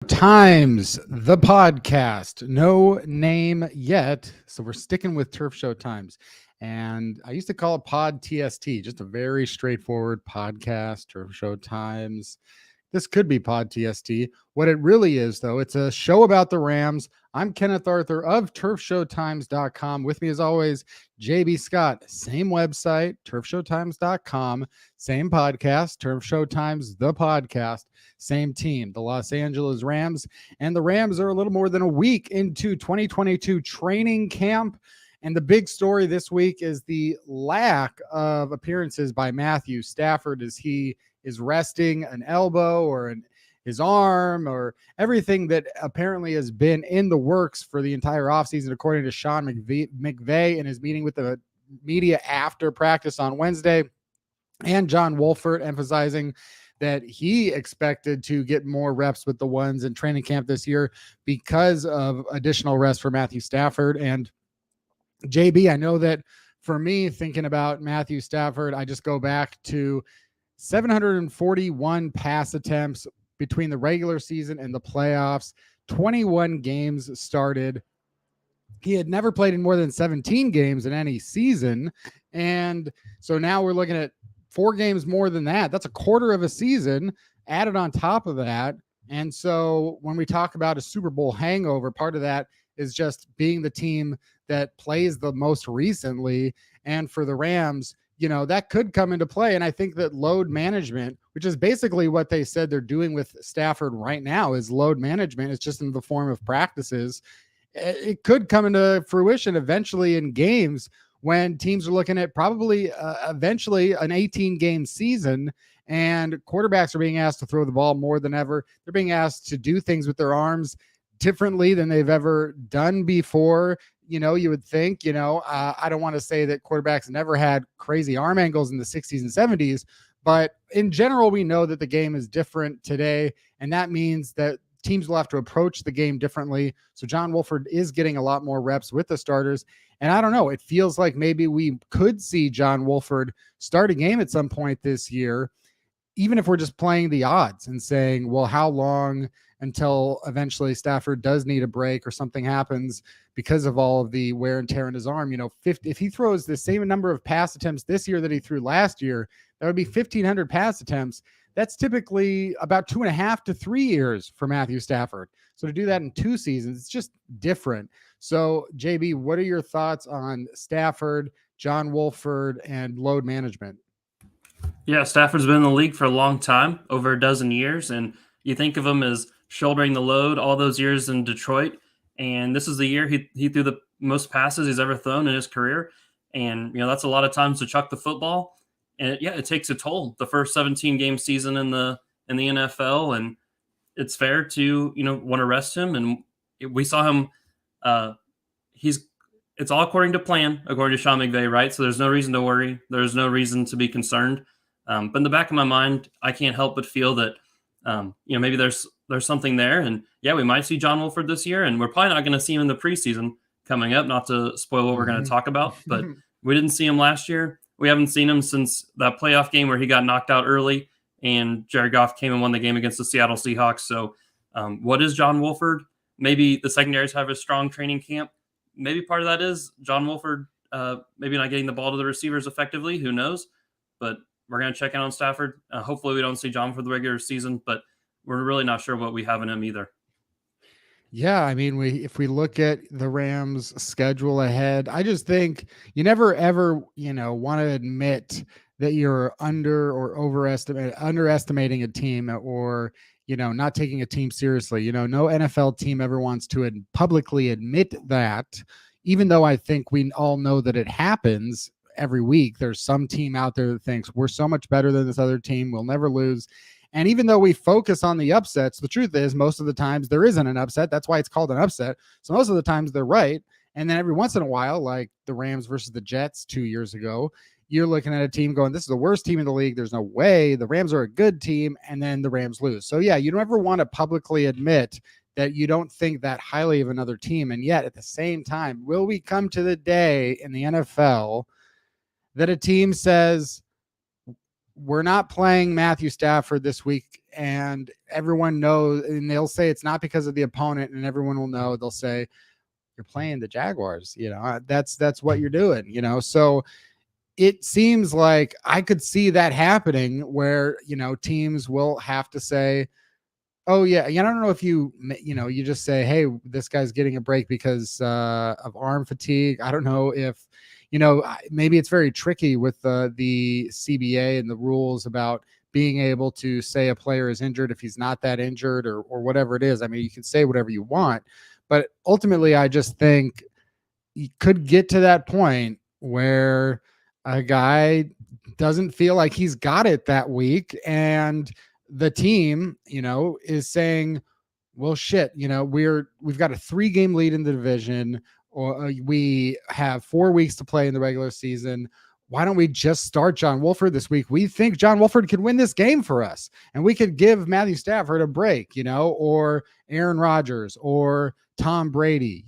Times, the podcast. No name yet, so we're sticking with Turf Show Times. And I used to call it Pod TST, just a very straightforward podcast, Turf Show Times. This could be Pod TST. What it really is, though, it's a show about the Rams. I'm Kenneth Arthur of turfshowtimes.com. With me, as always, JB Scott. Same website, turfshowtimes.com. Same podcast, Turf Show Times, the podcast. Same team, the Los Angeles Rams. And the Rams are a little more than a week into 2022 training camp. And the big story this week is the lack of appearances by Matthew Stafford as he is resting an elbow or his arm or everything that apparently has been in the works for the entire offseason, according to Sean McVay in his meeting with the media after practice on Wednesday, and John Wolford emphasizing that he expected to get more reps with the ones in training camp this year because of additional rest for Matthew Stafford. And JB, I know that for me, thinking about Matthew Stafford, I just go back to 741 pass attempts between the regular season and the playoffs, 21 games started. He had never played in more than 17 games in any season. And so now we're looking at 4 games more than that. That's a quarter of a season added on top of that. And so when we talk about a Super Bowl hangover, part of that is just being the team that plays the most recently. And for the Rams, that could come into play. And I think that load management, which is basically what they said they're doing with Stafford right now, is load management. It's just in the form of practices. It could come into fruition eventually in games when teams are looking at probably eventually an 18-game season, and quarterbacks are being asked to throw the ball more than ever. They're being asked to do things with their arms differently than they've ever done before. You would think, I don't want to say that quarterbacks never had crazy arm angles in the 60s and 70s, but in general, we know that the game is different today. And that means that teams will have to approach the game differently. So John Wolford is getting a lot more reps with the starters. And I don't know, it feels like maybe we could see John Wolford start a game at some point this year, even if we're just playing the odds and saying, well, how long until eventually Stafford does need a break or something happens because of all of the wear and tear in his arm. 50, if he throws the same number of pass attempts this year that he threw last year, that would be 1,500 pass attempts. That's typically about 2.5 to 3 years for Matthew Stafford. So to do that in 2 seasons, it's just different. So JB, what are your thoughts on Stafford, John Wolford, and load management? Yeah, Stafford's been in the league for a long time, over a dozen years, and you think of him as shouldering the load all those years in Detroit, and this is the year he threw the most passes he's ever thrown in his career, and that's a lot of times to chuck the football, and it takes a toll. The first 17-game season in the NFL, and it's fair to want to rest him, and we saw him. It's all according to plan, according to Sean McVay, right? So there's no reason to worry. There's no reason to be concerned. But in the back of my mind, I can't help but feel that, maybe there's something there. And yeah, we might see John Wolford this year, and we're probably not going to see him in the preseason coming up, not to spoil what we're going to talk about, but we didn't see him last year. We haven't seen him since that playoff game where he got knocked out early and Jared Goff came and won the game against the Seattle Seahawks. So what is John Wolford? Maybe the secondaries have a strong training camp. Maybe part of that is John Wolford maybe not getting the ball to the receivers effectively. Who knows? But we're going to check in on Stafford. Hopefully we don't see John for the regular season, but we're really not sure what we have in him either. Yeah, I mean, if we look at the Rams' schedule ahead, I just think you never ever, want to admit that you're underestimating a team or, not taking a team seriously. No NFL team ever wants to publicly admit that, even though I think we all know that it happens every week. There's some team out there that thinks we're so much better than this other team, we'll never lose. And even though we focus on the upsets, the truth is most of the times there isn't an upset. That's why it's called an upset. So most of the times they're right. And then every once in a while, like the Rams versus the Jets 2 years ago, you're looking at a team going, this is the worst team in the league. There's no way. The Rams are a good team. And then the Rams lose. So yeah, you don't ever want to publicly admit that you don't think that highly of another team. And yet at the same time, will we come to the day in the NFL that a team says, we're not playing Matthew Stafford this week, and everyone knows, and they'll say it's not because of the opponent, and everyone will know. They'll say you're playing the Jaguars. That's what you're doing. So it seems like I could see that happening where teams will have to say, oh yeah, I don't know if you just say, hey, this guy's getting a break because of arm fatigue. I don't know if maybe it's very tricky with the CBA and the rules about being able to say a player is injured if he's not that injured or whatever it is. I mean, you can say whatever you want, but ultimately I just think you could get to that point where a guy doesn't feel like he's got it that week, and the team, is saying, well, shit, we've got a 3-game lead in the division, or we have 4 weeks to play in the regular season. Why don't we just start John Wolford this week? We think John Wolford could win this game for us, and we could give Matthew Stafford a break, or Aaron Rodgers or Tom Brady.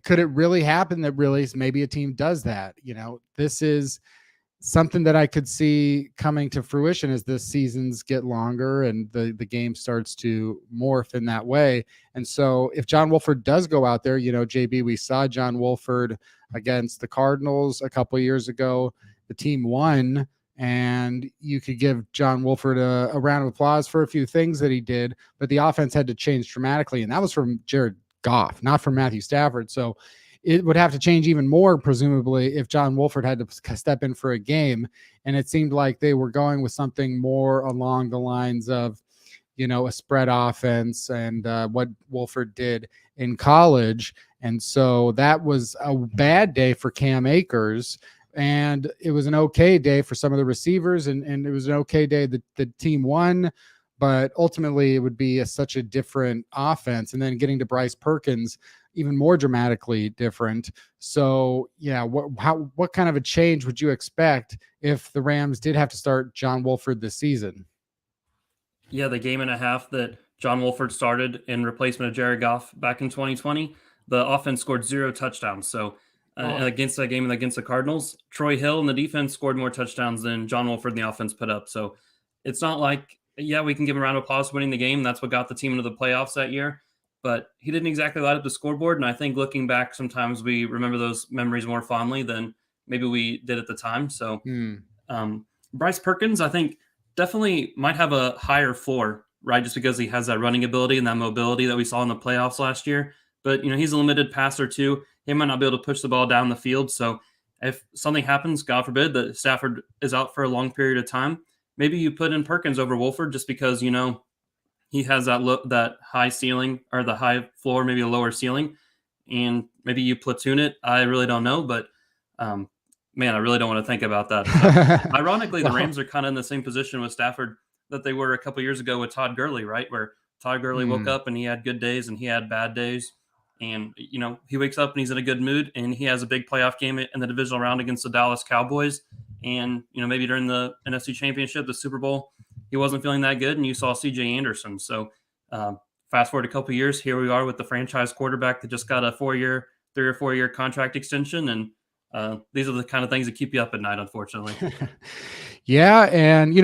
Could it really happen that really maybe a team does that? This is something that I could see coming to fruition as the seasons get longer and the game starts to morph in that way. And so if John Wolford does go out there, JB, we saw John Wolford against the Cardinals a couple of years ago. The team won, and you could give John Wolford a round of applause for a few things that he did, but the offense had to change dramatically. And that was from Jared Goff, not from Matthew Stafford. So it would have to change even more, presumably, if John Wolford had to step in for a game. And it seemed like they were going with something more along the lines of, a spread offense and what Wolford did in college. And so that was a bad day for Cam Akers. And it was an okay day for some of the receivers. And it was an okay day. The team won, but ultimately it would be such a different offense. And then getting to Bryce Perkins, even more dramatically different. So yeah, what kind of a change would you expect if the Rams did have to start John Wolford this season? Yeah, the game and a half that John Wolford started in replacement of Jared Goff back in 2020, the offense scored 0 touchdowns. So against that game and against the Cardinals, Troy Hill and the defense scored more touchdowns than John Wolford and the offense put up. So it's not like, yeah, we can give him a round of applause for winning the game. That's what got the team into the playoffs that year. But he didn't exactly light up the scoreboard. And I think looking back, sometimes we remember those memories more fondly than maybe we did at the time. So Bryce Perkins, I think, definitely might have a higher floor, right? Just because he has that running ability and that mobility that we saw in the playoffs last year. But, he's a limited passer too. He might not be able to push the ball down the field. So if something happens, God forbid, that Stafford is out for a long period of time, maybe you put in Perkins over Wolford just because, he has that high ceiling or the high floor, maybe a lower ceiling, and maybe you platoon it. I really don't know, but man, I really don't want to think about that. Ironically, the Rams are kind of in the same position with Stafford that they were a couple years ago with Todd Gurley, right? Where Todd Gurley woke up and he had good days and he had bad days. And, he wakes up and he's in a good mood and he has a big playoff game in the divisional round against the Dallas Cowboys. And, maybe during the NFC Championship, the Super Bowl, he wasn't feeling that good, and you saw C.J. Anderson. So fast forward a couple of years, here we are with the franchise quarterback that just got a 3 or 4 year contract extension, and these are the kind of things that keep you up at night, unfortunately. Yeah, and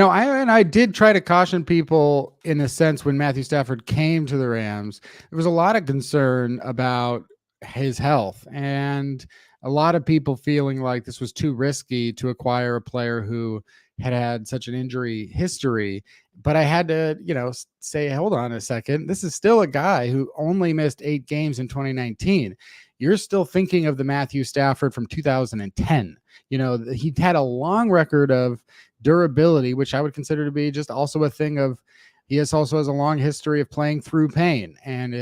I did try to caution people in a sense when Matthew Stafford came to the Rams. There was a lot of concern about his health, and a lot of people feeling like this was too risky to acquire a player who had such an injury history. But I had to, say, hold on a second. This is still a guy who only missed 8 games in 2019. You're still thinking of the Matthew Stafford from 2010. He had a long record of durability, which I would consider to be just also a thing of, he also has a long history of playing through pain. And,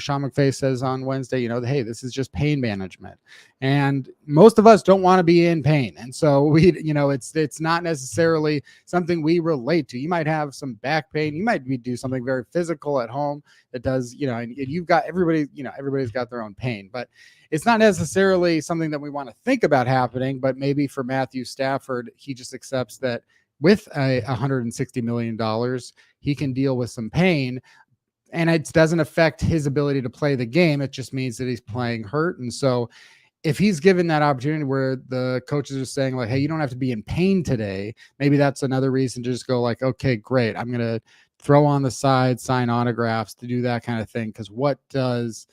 Sean McVay says on Wednesday, hey, this is just pain management. And most of us don't want to be in pain. And so it's not necessarily something we relate to. You might have some back pain. You might do something very physical at home that does, and you've got everybody's got their own pain, but it's not necessarily something that we want to think about happening. But maybe for Matthew Stafford, he just accepts that with $160 million, he can deal with some pain, and it doesn't affect his ability to play the game. It just means that he's playing hurt. And so if he's given that opportunity where the coaches are saying like, hey, you don't have to be in pain today, maybe that's another reason to just go like, okay, great, I'm going to throw on the side, sign autographs, to do that kind of thing. Because what does,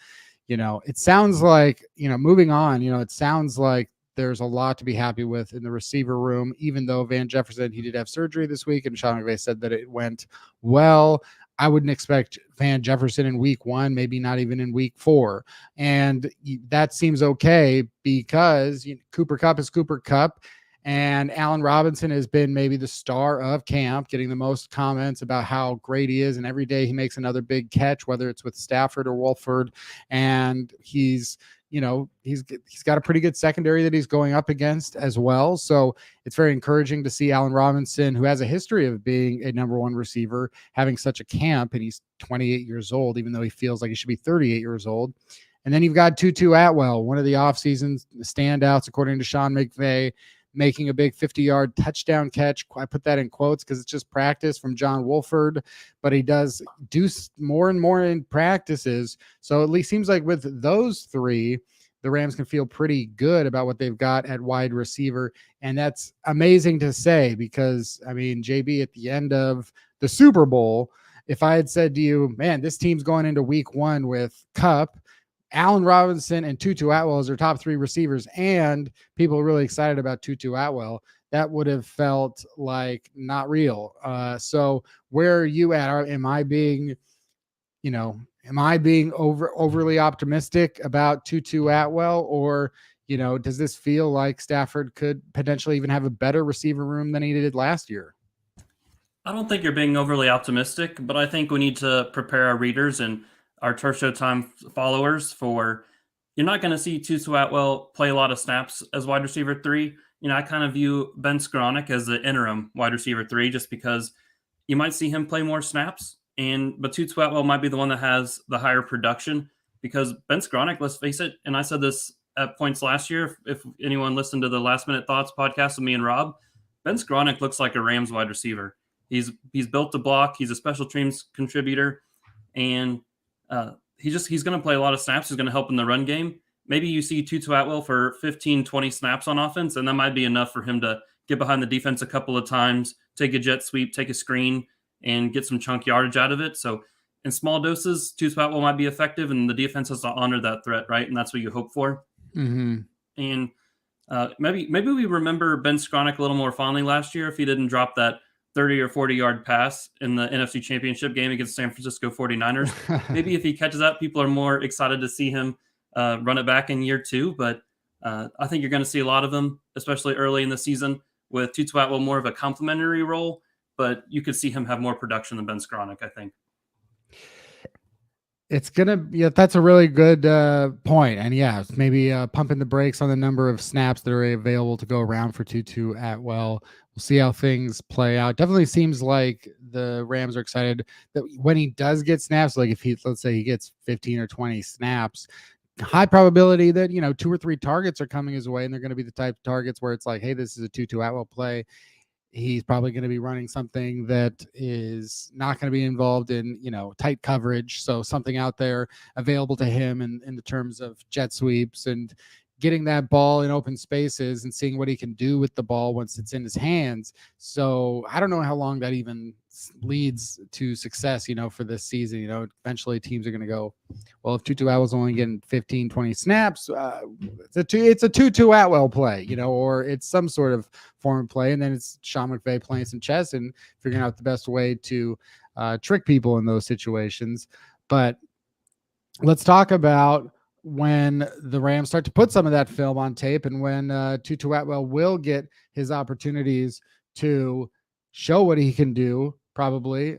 it sounds like, moving on, it sounds like there's a lot to be happy with in the receiver room, even though Van Jefferson, he did have surgery this week, and Sean McVay said that it went well. I wouldn't expect Van Jefferson in week 1, maybe not even in week 4. And that seems okay because Cooper Kupp is Cooper Kupp. And Allen Robinson has been maybe the star of camp, getting the most comments about how great he is. And every day he makes another big catch, whether it's with Stafford or Wolford. And he's got a pretty good secondary that he's going up against as well. So it's very encouraging to see Allen Robinson, who has a history of being a number 1 receiver, having such a camp. And he's 28 years old, even though he feels like he should be 38 years old. And then you've got Tutu Atwell, one of the offseason standouts, according to Sean McVay, making a big 50-yard touchdown catch. I put that in quotes because it's just practice from John Wolford, but he does do more and more in practices. So at least seems like with those 3, the Rams can feel pretty good about what they've got at wide receiver. And that's amazing to say because, I mean, JB, at the end of the Super Bowl, if I had said to you, man, this team's going into week 1 with Kupp, Allen Robinson, and Tutu Atwell as their top 3 receivers, and people are really excited about Tutu Atwell, that would have felt like not real. So where are you at? Am I being overly optimistic about Tutu Atwell, or, does this feel like Stafford could potentially even have a better receiver room than he did last year? I don't think you're being overly optimistic, but I think we need to prepare our readers and our Turf Showtime followers for, you're not going to see Tutu Atwell play a lot of snaps as wide receiver 3. I kind of view Ben Skowronek as the interim wide receiver 3, just because you might see him play more snaps, but Tutu Atwell might be the one that has the higher production, because Ben Skowronek, let's face it, and I said this at points last year, if anyone listened to the Last Minute Thoughts podcast with me and Rob, Ben Skowronek looks like a Rams wide receiver. He's built to block. He's a special teams contributor, and he's going to play a lot of snaps. He's going to help in the run game. Maybe you see Tutu Atwell for 15, 20 snaps on offense, and that might be enough for him to get behind the defense a couple of times, take a jet sweep, take a screen, and get some chunk yardage out of it. So in small doses, Tutu Atwell might be effective, and the defense has to honor that threat, right? And that's what you hope for. Mm-hmm. And maybe we remember Ben Skowronek a little more fondly last year if he didn't drop that 30 or 40-yard pass in the NFC Championship game against San Francisco 49ers. Maybe if he catches that, people are more excited to see him run it back in year 2. But I think you're going to see a lot of them, especially early in the season, with Tutu Atwell more of a complimentary role. But you could see him have more production than Ben Skowronek, I think. It's that's a really good point. And yeah, maybe pumping the brakes on the number of snaps that are available to go around for Tutu Atwell. We'll see how things play out. Definitely seems like the Rams are excited that when he does get snaps, like if let's say he gets 15 or 20 snaps, high probability that, 2 or 3 targets are coming his way, and they're going to be the type of targets where it's like, hey, this is a Tutu Atwell play. He's probably going to be running something that is not going to be involved in, tight coverage. So something out there available to him in the terms of jet sweeps and getting that ball in open spaces and seeing what he can do with the ball once it's in his hands. So I don't know how long that even leads to success, for this season. Eventually teams are going to go, well, if Tutu Atwell's only getting 15, 20 snaps, it's a Tutu Atwell play, or it's some sort of form of play. And then it's Sean McVay playing some chess and figuring out the best way to trick people in those situations. But let's talk about when the Rams start to put some of that film on tape, and when Tutu Atwell will get his opportunities to show what he can do. Probably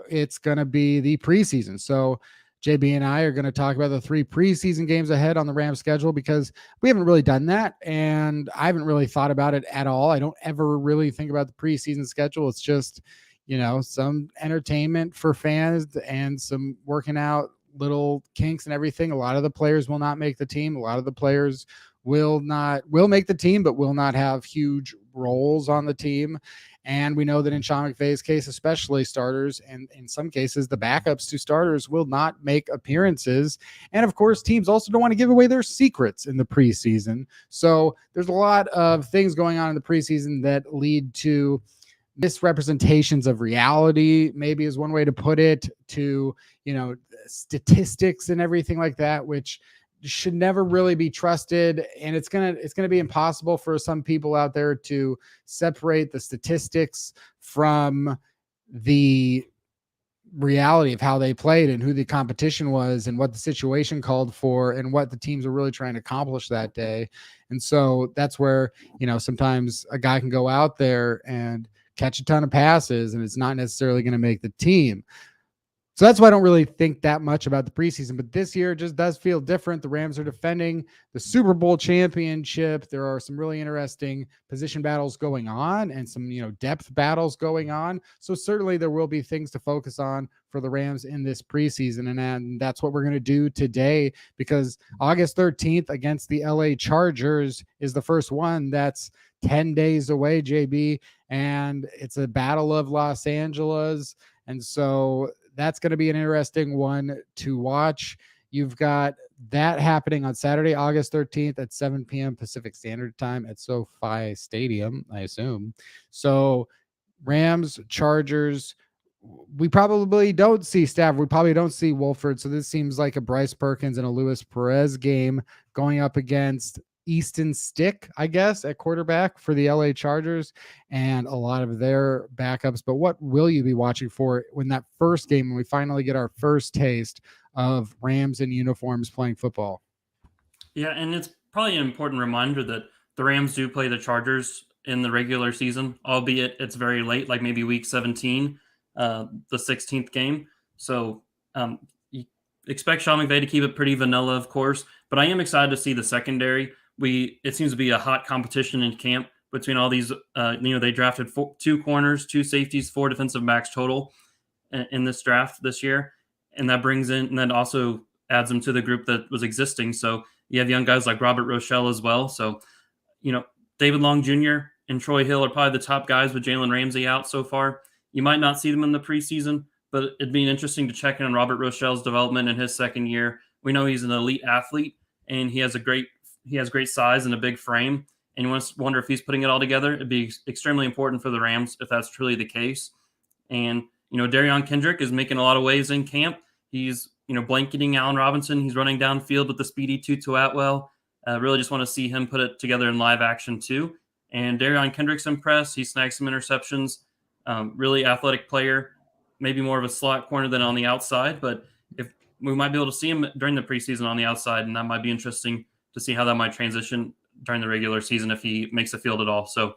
it's going to be the preseason. So JB and I are going to talk about the 3 preseason games ahead on the Rams schedule, because we haven't really done that, and I haven't really thought about it at all. I don't ever really think about the preseason schedule. It's just, some entertainment for fans and some working out little kinks and everything. A lot of the players will not make the team. A lot of the players will make the team, but will not have huge roles on the team. And we know that in Sean McVay's case, especially starters, and in some cases, the backups to starters will not make appearances. And of course, teams also don't want to give away their secrets in the preseason. So there's a lot of things going on in the preseason that lead to misrepresentations of reality, maybe is one way to put it, to, statistics and everything like that, which should never really be trusted. And it's gonna be impossible for some people out there to separate the statistics from the reality of how they played and who the competition was and what the situation called for and what the teams are really trying to accomplish that day. And so that's where, sometimes a guy can go out there and catch a ton of passes and it's not necessarily going to make the team. So that's why I don't really think that much about the preseason. But this year just does feel different. The Rams are defending the Super Bowl championship. There are some really interesting position battles going on and some, depth battles going on. So certainly there will be things to focus on for the Rams in this preseason. And that's what we're going to do today, because August 13th against the LA Chargers is the first one. That's 10 days away, JB. And it's a battle of Los Angeles. And so that's going to be an interesting one to watch. You've got that happening on Saturday, August 13th at 7 p.m. Pacific Standard Time at SoFi Stadium, I assume. So Rams, Chargers, we probably don't see Stafford. We probably don't see Wolford. So this seems like a Bryce Perkins and a Luis Perez game going up against Easton Stick, I guess, at quarterback for the LA Chargers and a lot of their backups. But what will you be watching for when that first game, when we finally get our first taste of Rams in uniforms playing football? Yeah, and it's probably an important reminder that the Rams do play the Chargers in the regular season, albeit it's very late, like maybe week 17, the 16th game. So you expect Sean McVay to keep it pretty vanilla, of course, but I am excited to see the secondary. It seems to be a hot competition in camp between all these. They drafted 2 corners, 2 safeties, 4 defensive backs total in this draft this year, and that brings in, and then also adds them to the group that was existing. So you have young guys like Robert Rochelle as well. So David Long Jr. and Troy Hill are probably the top guys with Jalen Ramsey out so far. You might not see them in the preseason, but it'd be interesting to check in on Robert Rochelle's development in his second year. We know he's an elite athlete and he has great size and a big frame, and you wonder if he's putting it all together. It'd be extremely important for the Rams if that's truly the case. And, Darion Kendrick is making a lot of waves in camp. He's, blanketing Allen Robinson. He's running downfield with the speedy Tutu Atwell. Really just want to see him put it together in live action too. And Darion Kendrick's impressed. He snagged some interceptions. Really athletic player, maybe more of a slot corner than on the outside, but if we might be able to see him during the preseason on the outside, and that might be interesting to see how that might transition during the regular season if he makes the field at all. So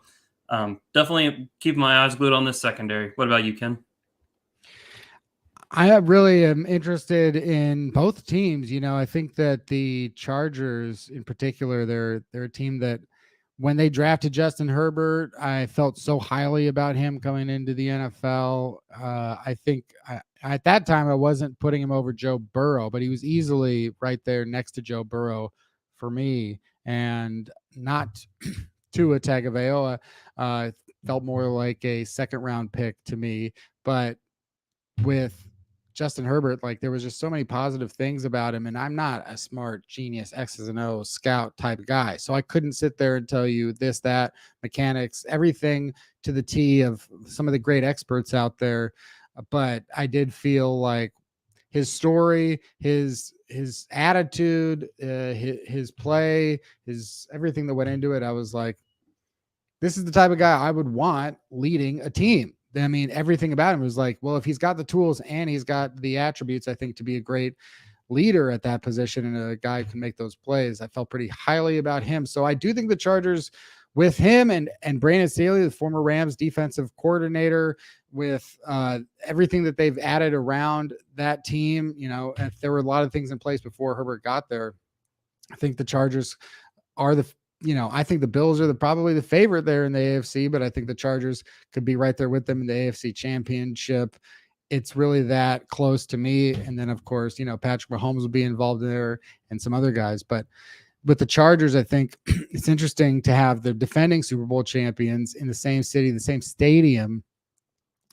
definitely keep my eyes glued on this secondary. What about you, Ken? I really am interested in both teams. I think that the Chargers in particular, they're a team that when they drafted Justin Herbert, I felt so highly about him coming into the NFL. I think at that time I wasn't putting him over Joe Burrow, but he was easily right there next to Joe Burrow for me, and not Tua Tagovailoa. Felt more like a second round pick to me, but with Justin Herbert, like there was just so many positive things about him, and I'm not a smart genius X's and O's scout type guy, so I couldn't sit there and tell you this, that, mechanics, everything to the T of some of the great experts out there. But I did feel like his story, his attitude, his play, his everything that went into it, I was like, this is the type of guy I would want leading a team. I mean, everything about him was like, well, if he's got the tools and he's got the attributes, I think, to be a great leader at that position and a guy who can make those plays. I felt pretty highly about him. So I do think the Chargers, with him and Brandon Staley, the former Rams defensive coordinator, with everything that they've added around that team, if there were a lot of things in place before Herbert got there, I think the Chargers are I think the Bills are probably the favorite there in the AFC, but I think the Chargers could be right there with them in the AFC Championship. It's really that close to me. And then, of course, Patrick Mahomes will be involved there and some other guys. But with the Chargers, I think it's interesting to have the defending Super Bowl champions in the same city, the same stadium,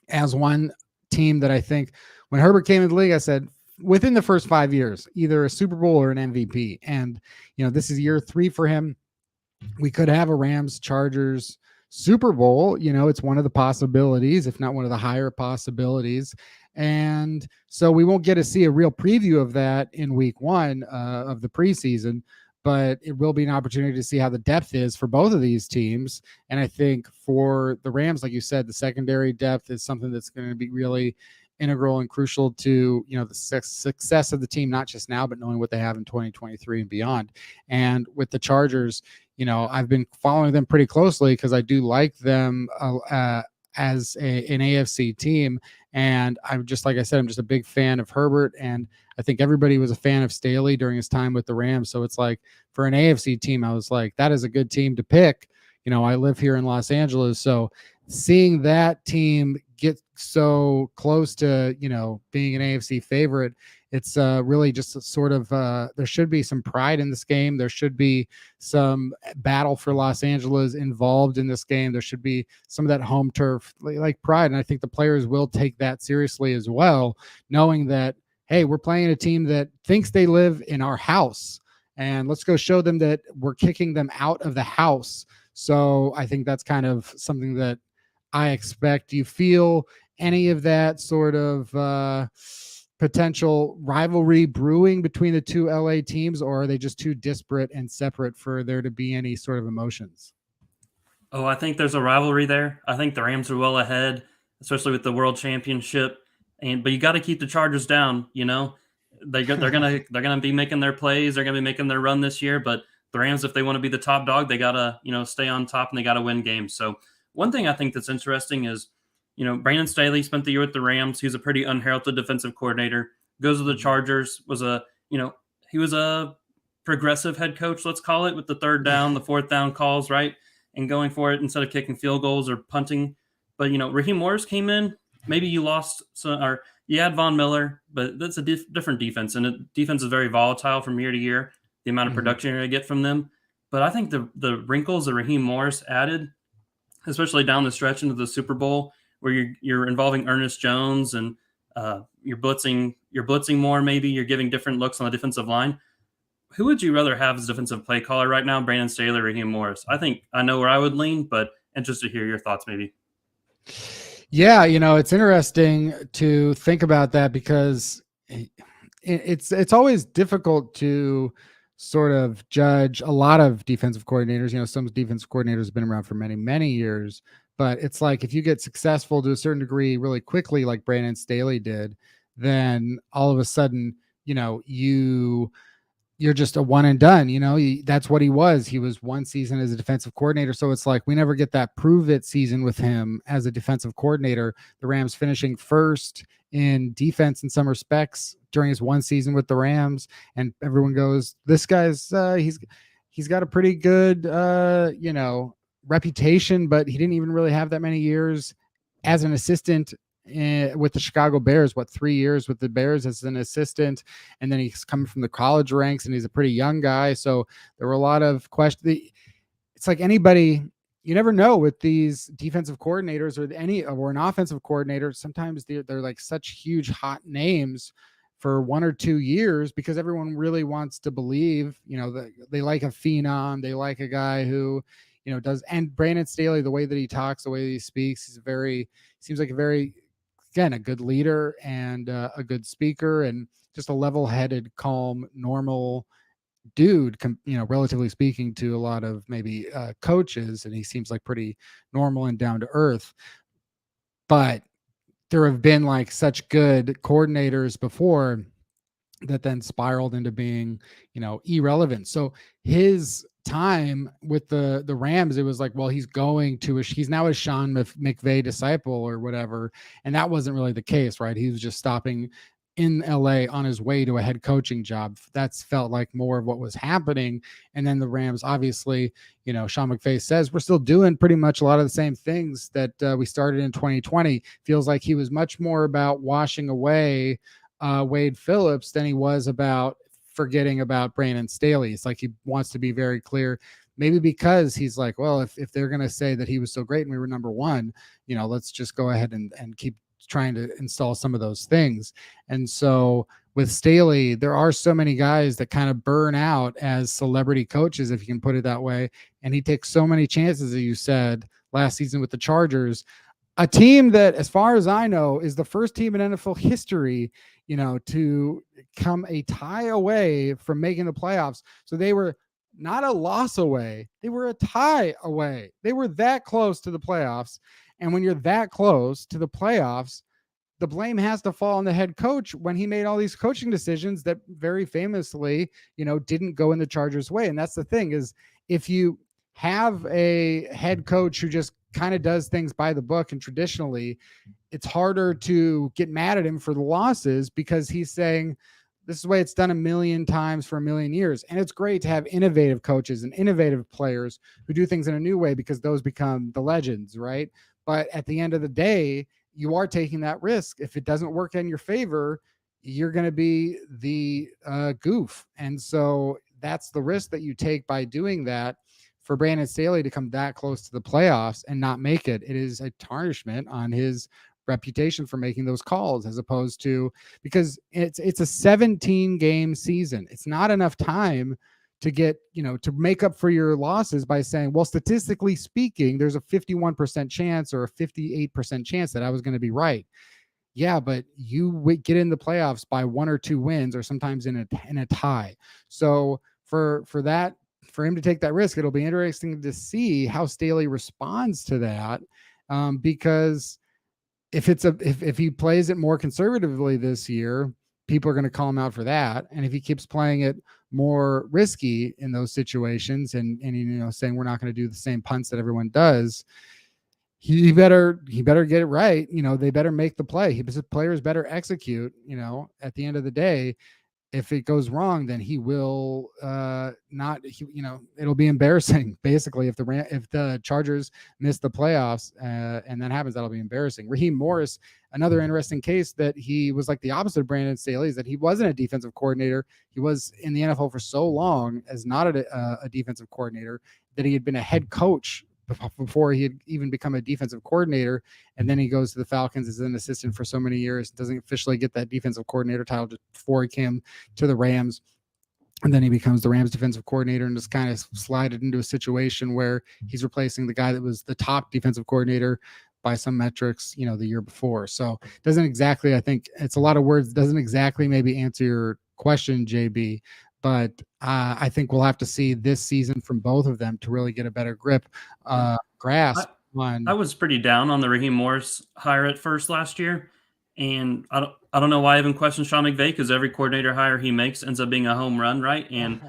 as one team that I think when Herbert came into the league, I said within the first 5 years, either a Super Bowl or an MVP. And, this is year 3 for him. We could have a Rams Chargers Super Bowl. It's one of the possibilities, if not one of the higher possibilities. And so we won't get to see a real preview of that in week 1 of the preseason, but it will be an opportunity to see how the depth is for both of these teams. And I think for the Rams, like you said, the secondary depth is something that's going to be really integral and crucial to, the success of the team, not just now, but knowing what they have in 2023 and beyond. And with the Chargers, I've been following them pretty closely because I do like them as an AFC team. And I'm just, like I said, I'm just a big fan of Herbert. And I think everybody was a fan of Staley during his time with the Rams. So it's like for an AFC team, I was like, that is a good team to pick. I live here in Los Angeles. So seeing that team get so close to, being an AFC favorite, it's really just a sort of there should be some pride in this game. There should be some battle for Los Angeles involved in this game. There should be some of that home turf like pride. And I think the players will take that seriously as well, knowing that, hey, we're playing a team that thinks they live in our house, and let's go show them that we're kicking them out of the house. So I think that's kind of something that I expect. Do you feel any of that sort of potential rivalry brewing between the two LA teams, or are they just too disparate and separate for there to be any sort of emotions? Oh, I think there's a rivalry there. I think the Rams are well ahead, especially with the World Championship. But you got to keep the Chargers down. They're gonna be making their plays. They're gonna be making their run this year. But the Rams, if they want to be the top dog, they gotta stay on top and they gotta win games. So one thing I think that's interesting is, Brandon Staley spent the year with the Rams. He's a pretty unheralded defensive coordinator. Goes to the Chargers. He was a progressive head coach, let's call it, with the third down, the fourth down calls, right, and going for it instead of kicking field goals or punting. But Raheem Morris came in. Maybe you lost or you had Von Miller, but that's a different defense, and the defense is very volatile from year to year. The amount of production you're going to get from them. But I think the wrinkles that Raheem Morris added, especially down the stretch into the Super Bowl, where you're involving Ernest Jones and you're blitzing more. Maybe you're giving different looks on the defensive line. Who would you rather have as defensive play caller right now, Brandon Staley or Raheem Morris? I think I know where I would lean, but interested to hear your thoughts maybe. Yeah, it's interesting to think about that because it's always difficult to sort of judge a lot of defensive coordinators. Some defensive coordinators have been around for many, many years, but it's like if you get successful to a certain degree really quickly, like Brandon Staley did, then all of a sudden, you're just a one and done. That's what he was. He was one season as a defensive coordinator. So it's like we never get that prove it season with him as a defensive coordinator. The Rams finishing first in defense in some respects during his one season with the Rams. And everyone goes, this guy's he's got a pretty good, reputation, but he didn't even really have that many years as an assistant with the Chicago Bears. 3 years with the Bears as an assistant, and then he's coming from the college ranks, and he's a pretty young guy. So there were a lot of questions. It's like anybody, you never know with these defensive coordinators or an offensive coordinator. Sometimes they're like such huge hot names for 1 or 2 years because everyone really wants to believe, that they like a phenom, they like a guy who, does. And Brandon Staley, the way that he talks, the way that he speaks, seems like a very, again, a good leader and a good speaker and just a level-headed, calm, normal dude, relatively speaking to a lot of maybe coaches. And he seems like pretty normal and down to earth. But there have been like such good coordinators before that then spiraled into being, irrelevant. So his time with the Rams, it was like, well, he's now a Sean McVay disciple or whatever. And that wasn't really the case, right? He was just stopping in LA on his way to a head coaching job. That's felt like more of what was happening. And then the Rams, obviously, Sean McVay says we're still doing pretty much a lot of the same things that we started in 2020. Feels like he was much more about washing away Wade Phillips than he was about forgetting about Brandon Staley. It's like he wants to be very clear, maybe because he's like, well, if they're going to say that he was so great and we were number one, let's just go ahead and keep trying to install some of those things. And so with Staley, there are so many guys that kind of burn out as celebrity coaches, if you can put it that way. And he takes so many chances, as you said, last season with the Chargers, a team that, as far as I know, is the first team in NFL history, to come a tie away from making the playoffs. So they were not a loss away. They were a tie away. They were that close to the playoffs. And when you're that close to the playoffs, the blame has to fall on the head coach when he made all these coaching decisions that very famously, didn't go in the Chargers' way. And that's the thing, is if you have a head coach who just kind of does things by the book and traditionally, it's harder to get mad at him for the losses because he's saying, this is the way it's done a million times for a million years. And it's great to have innovative coaches and innovative players who do things in a new way, because those become the legends, right? But at the end of the day, you are taking that risk. If it doesn't work in your favor, you're going to be the goof. And so that's the risk that you take by doing that. For Brandon Staley to come that close to the playoffs and not make it, it is a tarnishment on his reputation for making those calls, as opposed to, because it's a 17-game season. It's not enough time to get, to make up for your losses by saying, well, statistically speaking, there's a 51% chance or a 58% chance that I was going to be right. Yeah, but you get in the playoffs by 1 or 2 wins, or sometimes in a tie. So for him to take that risk, it'll be interesting to see how Staley responds to that, because if he plays it more conservatively this year, people are going to call him out for that. And if he keeps playing it more risky in those situations and saying we're not going to do the same punts that everyone does, he better get it right. They better make the play. His players better execute. At the end of the day, if it goes wrong, then he will it'll be embarrassing. Basically, if the Chargers miss the playoffs and that happens, that'll be embarrassing. Raheem Morris, another interesting case, that he was like the opposite of Brandon Staley, is that he wasn't a defensive coordinator. He was in the NFL for so long as not a defensive coordinator, that he had been a head coach before he had even become a defensive coordinator. And then he goes to the Falcons as an assistant for so many years, doesn't officially get that defensive coordinator title before he came to the Rams. And then he becomes the Rams defensive coordinator and just kind of slided into a situation where he's replacing the guy that was the top defensive coordinator by some metrics, the year before. So doesn't exactly, I think it's a lot of words, doesn't exactly maybe answer your question, JB, but I think we'll have to see this season from both of them to really get a better grasp on. I was pretty down on the Raheem Morris hire at first last year, and I don't know why I even question Sean McVay, because every coordinator hire he makes ends up being a home run, right? And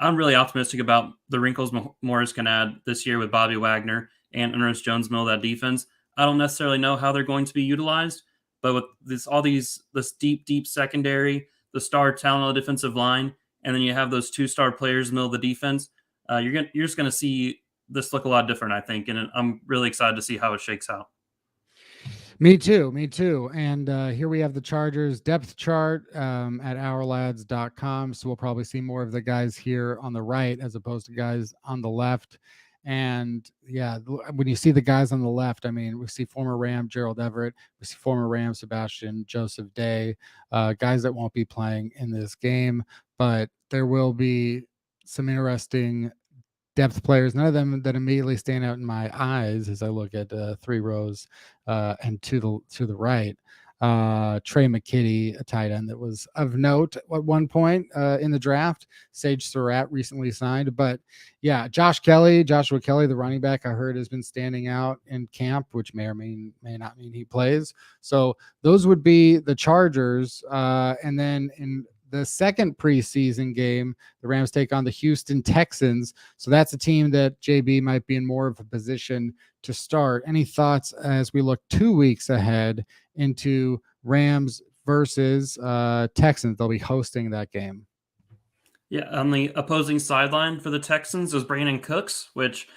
I'm really optimistic about the wrinkles Morris can add this year with Bobby Wagner and Ernest Jones middle of that defense. I don't necessarily know how they're going to be utilized, but with this deep secondary, the star talent on the defensive line, and then you have those 2-star players in the middle of the defense, you're just going to see this look a lot different, I think, and I'm really excited to see how it shakes out. Me too. And here we have the Chargers depth chart at ourlads.com. So we'll probably see more of the guys here on the right as opposed to guys on the left. And yeah, when you see the guys on the left, I mean, we see former Ram Gerald Everett, we see former Ram Sebastian Joseph Day, guys that won't be playing in this game, but there will be some interesting depth players, none of them that immediately stand out in my eyes as I look at 3 rows and to the right. Trey McKitty, a tight end that was of note at one point in the draft. Sage Surratt recently signed, but yeah, Joshua Kelly, the running back, I heard has been standing out in camp, which may not mean he plays. So those would be the Chargers, and then in the second preseason game, the Rams take on the Houston Texans. So that's a team that JB might be in more of a position to start. Any thoughts as we look 2 weeks ahead into Rams versus Texans? They'll be hosting that game. Yeah, on the opposing sideline for the Texans is Brandon Cooks, which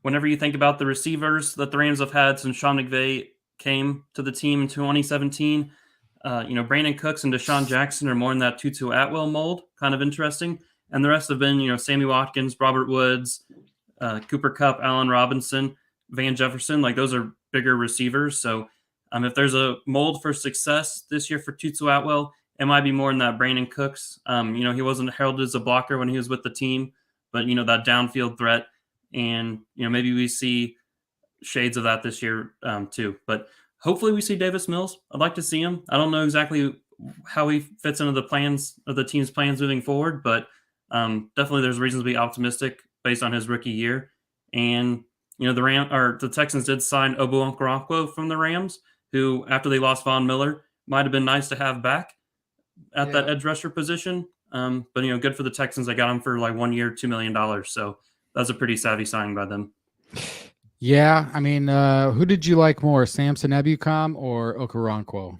whenever you think about the receivers that the Rams have had since Sean McVay came to the team in 2017, Brandon Cooks and Deshaun Jackson are more in that Tutu Atwell mold, kind of interesting. And the rest have been, Sammy Watkins, Robert Woods, Cooper Kupp, Allen Robinson, Van Jefferson. Like those are bigger receivers. So if there's a mold for success this year for Tutu Atwell, it might be more in that Brandon Cooks. He wasn't heralded as a blocker when he was with the team, but that downfield threat, and maybe we see shades of that this year too. But hopefully we see Davis Mills. I'd like to see him. I don't know exactly how he fits into the plans of the team's plans moving forward, but definitely there's reasons to be optimistic based on his rookie year. And the Texans did sign Obo Okoronkwo from the Rams, who after they lost Von Miller might have been nice to have back at that edge rusher position. But good for the Texans. They got him for like 1 year, $2 million. So that's a pretty savvy signing by them. Yeah, I mean, who did you like more, Samson Ebukam or Okoronkwo?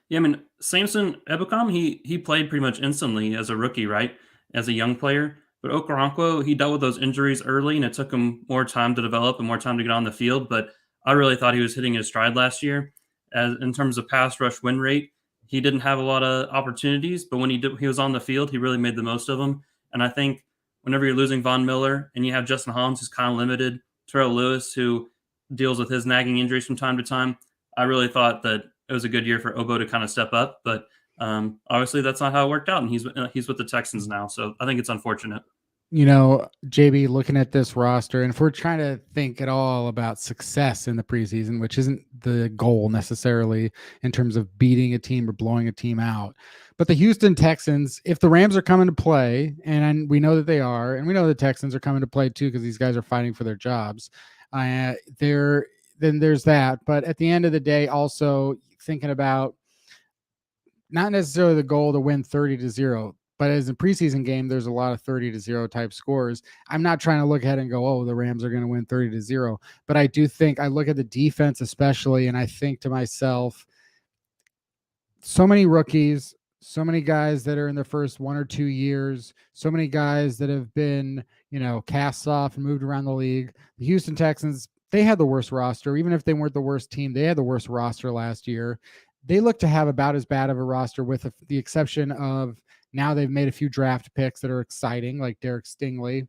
Yeah, I mean, Samson Ebukam, he played pretty much instantly as a rookie, right? As a young player. But Okoronkwo, he dealt with those injuries early, and it took him more time to develop and more time to get on the field. But I really thought he was hitting his stride last year. As in terms of pass rush win rate, he didn't have a lot of opportunities, but when he was on the field, he really made the most of them. And I think whenever you're losing Von Miller and you have Justin Hollins, who's kind of limited, Terrell Lewis, who deals with his nagging injuries from time to time, I really thought that it was a good year for Obo to kind of step up. But obviously that's not how it worked out, and he's with the Texans now. So I think it's unfortunate. JB, looking at this roster, and if we're trying to think at all about success in the preseason, which isn't the goal necessarily in terms of beating a team or blowing a team out, but the Houston Texans, if the Rams are coming to play, and we know that they are, and we know the Texans are coming to play too because these guys are fighting for their jobs, then there's that. But at the end of the day, also thinking about not necessarily the goal to win 30-0. But as a preseason game, there's a lot of 30-0 type scores. I'm not trying to look ahead and go, oh, the Rams are going to win 30-0. But I do think I look at the defense especially, and I think to myself, so many rookies, so many guys that are in their first 1 or 2 years, so many guys that have been, cast off and moved around the league. The Houston Texans, they had the worst roster. Even if they weren't the worst team, they had the worst roster last year. They look to have about as bad of a roster with the exception of now they've made a few draft picks that are exciting, like Derek Stingley.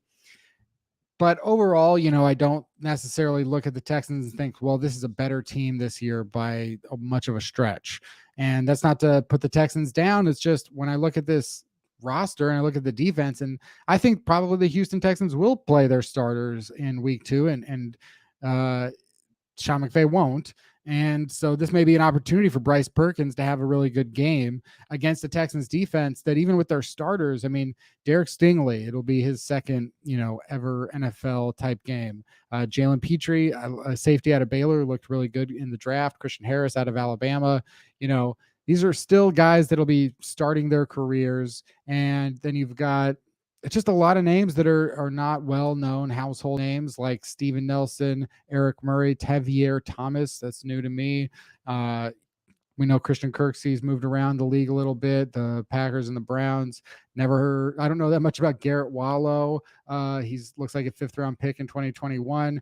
But overall, I don't necessarily look at the Texans and think, well, this is a better team this year by much of a stretch. And that's not to put the Texans down. It's just when I look at this roster and I look at the defense, and I think probably the Houston Texans will play their starters in week 2, and Sean McVay won't. And so this may be an opportunity for Bryce Perkins to have a really good game against the Texans defense that even with their starters, I mean, Derek Stingley, it'll be his second, ever NFL type game. Jalen Petrie, a safety out of Baylor, looked really good in the draft. Christian Harris out of Alabama. These are still guys that'll be starting their careers. And then you've got just a lot of names that are not well-known household names like Steven Nelson, Eric Murray, Tavier Thomas. That's new to me. We know Christian Kirksey's moved around the league a little bit. The Packers and the Browns. I don't know that much about Garrett Wallow. He's looks like a 5th-round pick in 2021.